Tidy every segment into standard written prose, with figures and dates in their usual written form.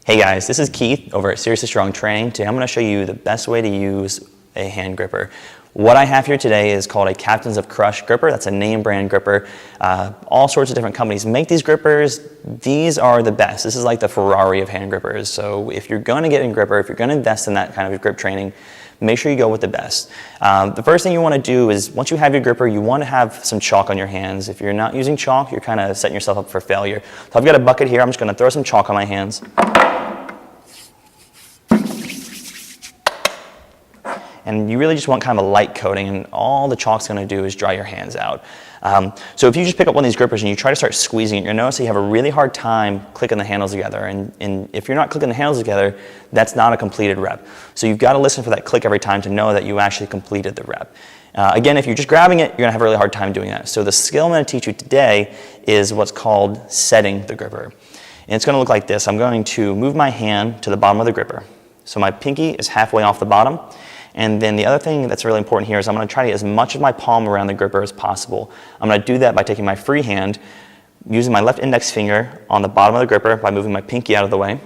Hey guys, this is Keith over at Seriously Strong Training. Today I'm going to show you the best way to use a hand gripper. What I have here today is called a Captains of Crush gripper. That's a name brand gripper. All sorts of different companies make these grippers. These are the best. This is like the Ferrari of hand grippers. So if you're going to get a gripper, if you're going to invest in that kind of grip training, make sure you go with the best. The first thing you want to do is once you have your gripper, you want to have some chalk on your hands. If you're not using chalk, you're kind of setting yourself up for failure. So I've got a bucket here. I'm just going to throw some chalk on my hands. And you really just want kind of a light coating, and all the chalk's going to do is dry your hands out. So if you just pick up one of these grippers and you try to start squeezing it, you'll notice that you have a really hard time clicking the handles together. And if you're not clicking the handles together, that's not a completed rep. So you've got to listen for that click every time to know that you actually completed the rep. Again, if you're just grabbing it, you're going to have a really hard time doing that. So the skill I'm going to teach you today is what's called setting the gripper. And it's going to look like this. I'm going to move my hand to the bottom of the gripper. So my pinky is halfway off the bottom. And then the other thing that's really important here is I'm going to try to get as much of my palm around the gripper as possible. I'm going to do that by taking my free hand, using my left index finger on the bottom of the gripper by moving my pinky out of the way,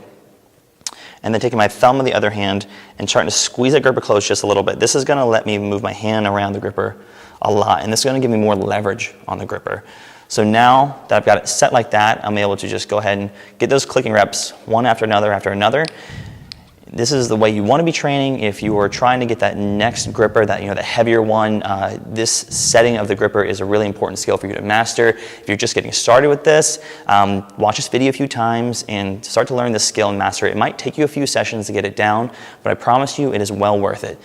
and then taking my thumb in the other hand and starting to squeeze that gripper closed just a little bit. This is going to let me move my hand around the gripper a lot, and this is going to give me more leverage on the gripper. So now that I've got it set like that, I'm able to just go ahead and get those clicking reps one after another after another. This is the way you want to be training if you are trying to get that next gripper, that the heavier one. This setting of the gripper is a really important skill for you to master. If you're just getting started with this, watch this video a few times and start to learn this skill and master it. It might take you a few sessions to get it down, but I promise you it is well worth it.